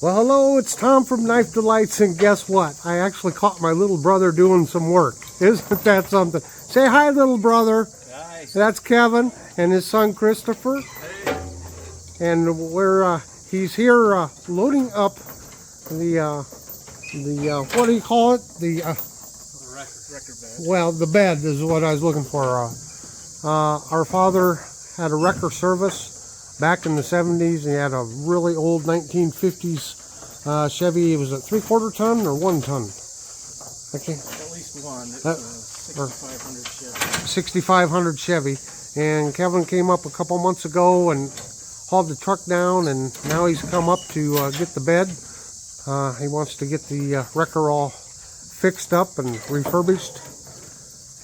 Well, hello, it's Tom from Knife Delights, and guess what? I actually caught my little brother doing some work. Isn't that something? Say hi, little brother. Hi. That's Kevin and his son Christopher. Hey. And he's here loading up the what do you call it? The record bed. Well, the bed is what I was looking for. Our father had a wrecker service back in the 70s. He had a really old 1950s Chevy. It was a 3/4 ton or 1 ton? Okay. At least one. It's a 6500 Chevy. 6500 Chevy. And Kevin came up a couple months ago and hauled the truck down, and now he's come up to get the bed. He wants to get the wrecker all fixed up and refurbished.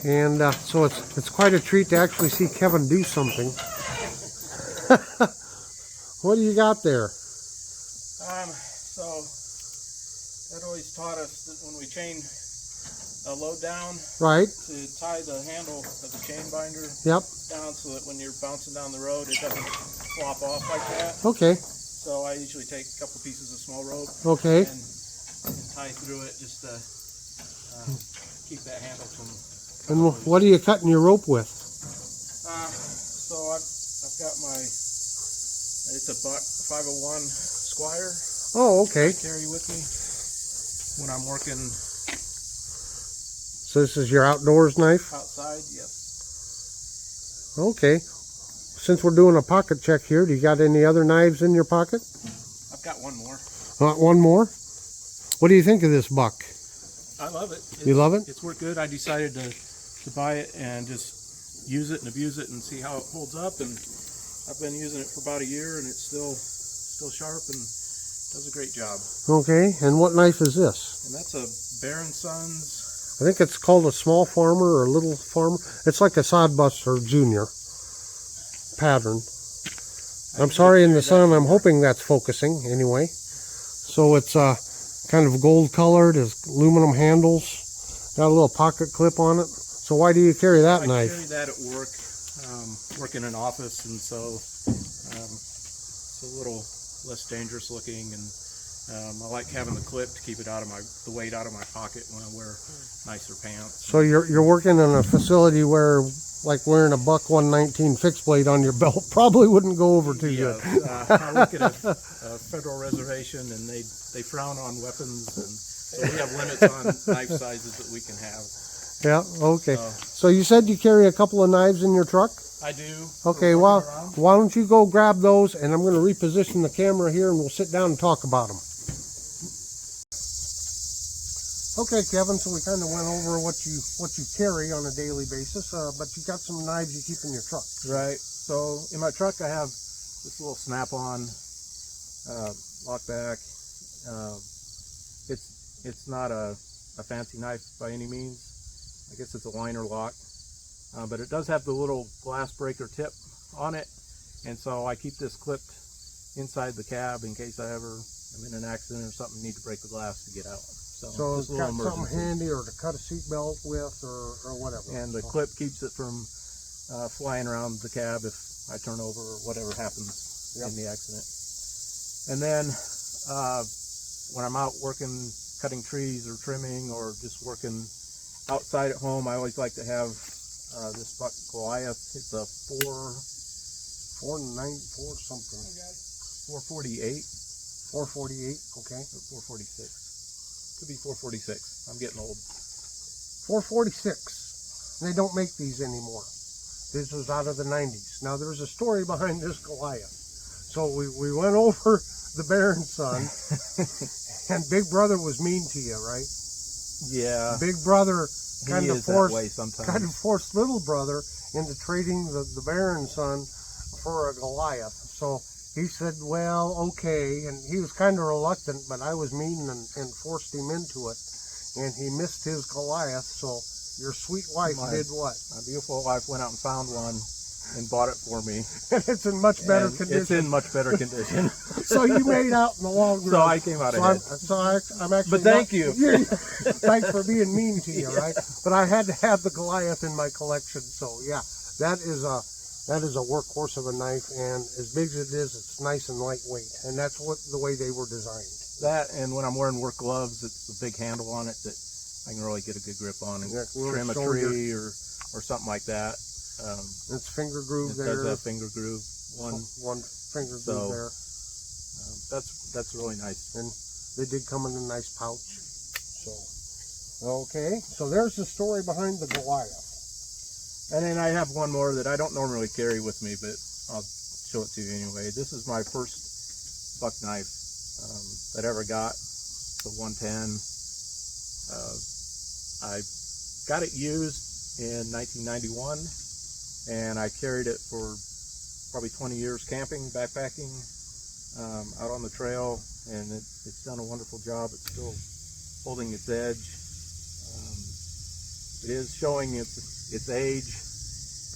And so it's quite a treat to actually see Kevin do something. What do you got there? So that always taught us that when we chain a load down, Right. to tie the handle of the chain binder Yep. down so that when you're bouncing down the road, it doesn't flop off like that. Okay. So I usually take a couple pieces of small rope Okay. and tie through it just to keep that handle from. And what are you cutting your rope with? So I've got it's a buck 501 Squire. Oh, okay. I carry with me when I'm working So this is your outdoors knife? outside. Yes. Okay. Since we're doing a pocket check here, do you got any other knives in your pocket? I've got one more. One more? What do you think of this buck? I love it. You love it? It's worked good. I decided to buy it and just use it and abuse it and see how it holds up. And I've been using it for about a year, and it's still sharp and does a great job. Okay. And what knife is this? And that's a Baron Sons. I think it's called a small farmer or a little farmer. It's like a Sodbuster Junior pattern. I'm sorry in the sun. I'm hoping that's focusing anyway. So it's kind of gold colored. It's aluminum handles. Got a little pocket clip on it. So why do you carry that knife? I carry that at work. Work in an office, and so it's a little less dangerous looking, and I like having the clip to keep it the weight out of my pocket when I wear nicer pants. So you're working in a facility where, like, wearing a buck 119 fixed blade on your belt probably wouldn't go over too good. I work at a federal reservation, and they frown on weapons, and so we have limits on knife sizes that we can have. Yeah, okay. So you said you carry a couple of knives in your truck? I do. Okay, well, why don't you go grab those, and I'm going to reposition the camera here, and we'll sit down and talk about them. Okay, Kevin, so we kind of went over what you carry on a daily basis, but you got some knives you keep in your truck. Right. So in my truck I have this little snap-on lock back. It's not a fancy knife by any means. I guess it's a liner lock. But it does have the little glass breaker tip on it, and so I keep this clipped inside the cab in case I ever am in an accident or something, need to break the glass to get out. So it's got something handy or to cut a seat belt with or whatever. And the clip keeps it from flying around the cab if I turn over or whatever happens in the accident. And then when I'm out working, cutting trees or trimming or just working outside at home, I always like to have this buck Goliath. It's a 448. 448, okay. Or 446. Could be 446. I'm getting old. 446. They don't make these anymore. This was out of the 90s. Now there's a story behind this Goliath. So we went over the Baron Son, and Big Brother was mean to you, right? Yeah. Big Brother kind of forced little brother into trading the Baron Son for a Goliath. So he said, well, okay, and he was kind of reluctant, but I was mean and forced him into it, and he missed his Goliath. So your sweet wife did what? My beautiful wife went out and found one and bought it for me. And it's in much better condition. It's in much better condition. So you made out in the long run. So I came out ahead. I'm actually. But thank you. Thanks for being mean to you, right? But I had to have the Goliath in my collection, so yeah, that is a That is a workhorse of a knife, and as big as it is, it's nice and lightweight, and that's what the way they were designed. That, and when I'm wearing work gloves, it's a big handle on it that I can really get a good grip on and Yeah, trim a shoulder. tree or something like that. It's finger groove It there. does have finger groove. One finger So, groove there. That's really nice. And they did come in a nice pouch. So, okay. So there's the story behind the Goliath. And then I have one more that I don't normally carry with me, but I'll show it to you anyway. This is my first buck knife that I ever got, the 110. I got it used in 1991, and I carried it for probably 20 years camping, backpacking, out on the trail, and it's done a wonderful job. It's still holding its edge. It is showing its age,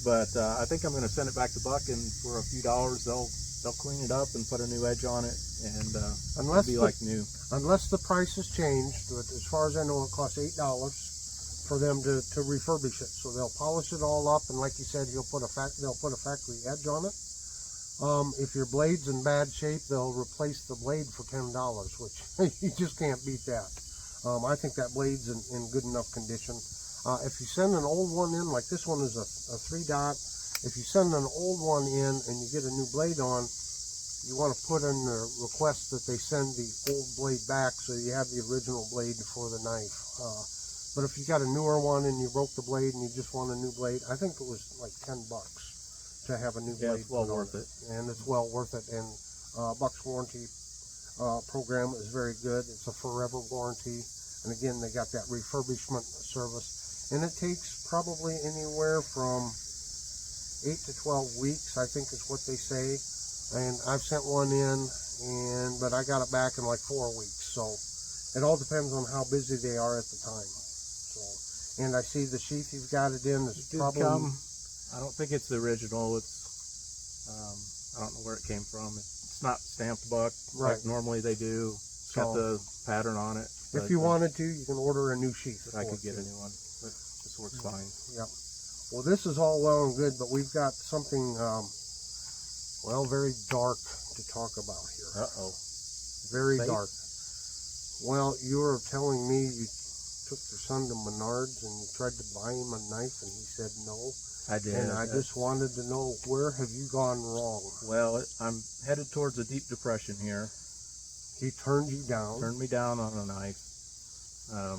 but I think I'm going to send it back to Buck, and for a few dollars they'll clean it up and put a new edge on it, and it'll be like new. Unless the price has changed, but as far as I know, it costs $8 for them to refurbish it. So they'll polish it all up, and like you said, they'll put a factory edge on it. If your blade's in bad shape, they'll replace the blade for $10, which you just can't beat that. I think that blade's in good enough condition. If you send an old one in, like this one is a 3-dot, if you send an old one in and you get a new blade on, you want to put in the request that they send the old blade back so you have the original blade for the knife. But if you got a newer one and you broke the blade and you just want a new blade, I think it was like $10 to have a new blade. It's well worth it. And it's well worth it. And Buck's warranty program is very good. It's a forever warranty. And again, they got that refurbishment service. And it takes probably anywhere from 8 to 12 weeks, I think is what they say. And I've sent one in, but I got it back in like 4 weeks. So it all depends on how busy they are at the time. So, and I see the sheath you've got it in is probably... I don't think it's the original. It's I don't know where it came from. It's not stamped Buck like normally they do. It's got the pattern on it. If you wanted to, you can order a new sheath. I could get a new one. But this works fine. Yep. Well, this is all well and good, but we've got something, well, very dark to talk about here. Uh-oh. Very dark. Well, you were telling me you took your son to Menards and you tried to buy him a knife and he said no. I did. And I just wanted to know, where have you gone wrong? Well, I'm headed towards a deep depression here. He turned you down. Turned me down on a knife. I'm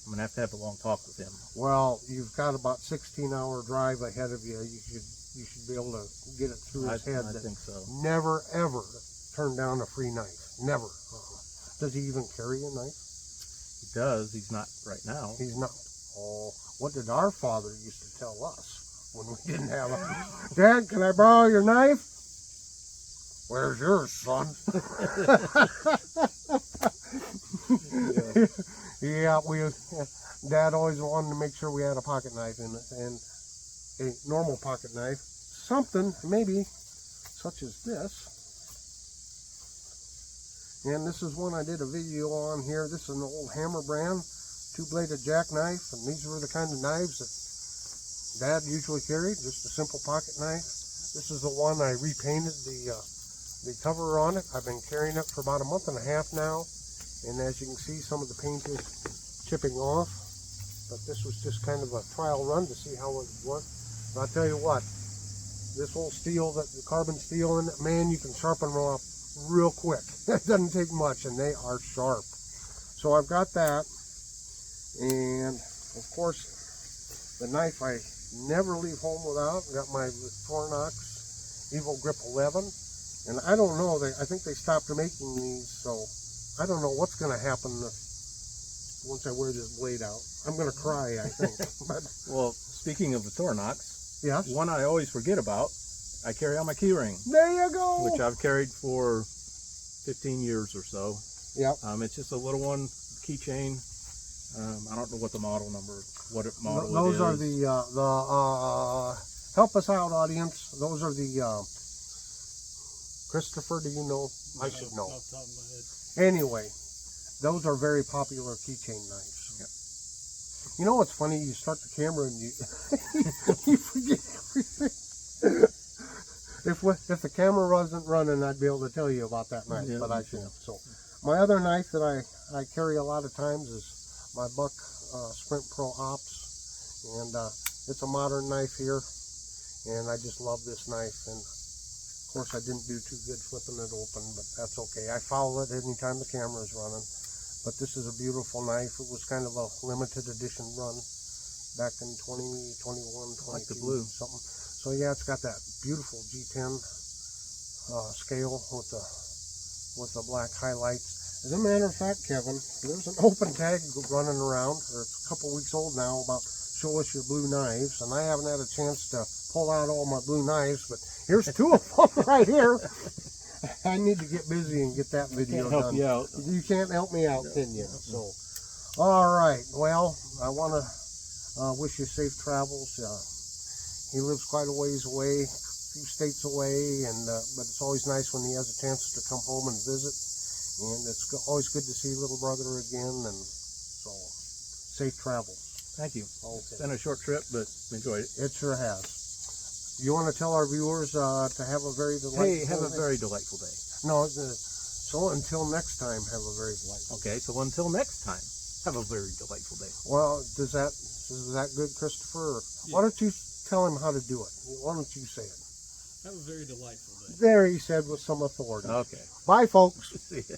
going to have a long talk with him. Well, you've got about 16-hour drive ahead of you. You should be able to get it through his head. I think so. Never, ever turn down a free knife. Never. Does he even carry a knife? He does. He's not right now. He's not. Oh, what did our father used to tell us when we didn't have a... Dad, can I borrow your knife? Where's yours, son? Yeah, Dad always wanted to make sure we had a pocket knife in it, and a normal pocket knife. Something, maybe, such as this. And this is one I did a video on here. This is an old Hammer brand, 2-bladed jackknife, and these were the kind of knives that Dad usually carried, just a simple pocket knife. This is the one I repainted the cover on it. I've been carrying it for about a month and a half now, and as you can see, some of the paint is chipping off, but this was just kind of a trial run to see how it would work. But I'll tell you what, this old steel, the carbon steel in it, man, you can sharpen them up real quick. It doesn't take much, and they are sharp. So I've got that, and of course, the knife I never leave home without. Got my Victorinox Evo Grip 11, and I don't know, I think they stopped making these, so I don't know what's going to happen once I wear this blade out. I'm going to cry, I think. But, well, speaking of Victorinox, yeah, one I always forget about, I carry on my key ring. There you go. Which I've carried for 15 years or so. Yep. It's just a little one, keychain. I don't know what the model number, what model those it is. are the help us out, audience. Those are the Christopher, do you know? I should know. Off the top of my head. Anyway, those are very popular keychain knives. Yep. You know what's funny? You start the camera and you you forget everything. If the camera wasn't running, I'd be able to tell you about that knife, Yeah, but I me too. can't. So, my other knife that I carry a lot of times is my Buck Sprint Pro Ops, and it's a modern knife here, and I just love this knife. And of course, I didn't do too good flipping it open, but that's okay. I follow it anytime the camera is running. But this is a beautiful knife. It was kind of a limited edition run back in 2021, 22, like the blue. something. So yeah, it's got that beautiful G10 scale with the black highlights. As a matter of fact, Kevin, there's an open tag running around, or it's a couple weeks old now, about show us your blue knives, and I haven't had a chance to pull out all my blue knives, but here's two of them right here. I need to get busy and get that video Can't help done. you out. You can't help me out, can you? So, all right. Well, I want to wish you safe travels. He lives quite a ways away, a few states away, and but it's always nice when he has a chance to come home and visit. And it's always good to see little brother again. And so, safe travels. Thank you. Okay. It's been a short trip, but enjoyed it. It sure has. You want to tell our viewers to have a very delightful Hey, have a day? very delightful day. No, so until next time, have a very delightful day. Okay, so until next time, have a very delightful day. Well, is that good, Christopher? Yeah. Why don't you tell him how to do it? Why don't you say it? Have a very delightful day. There, he said with some authority. Okay. Bye, folks. See ya.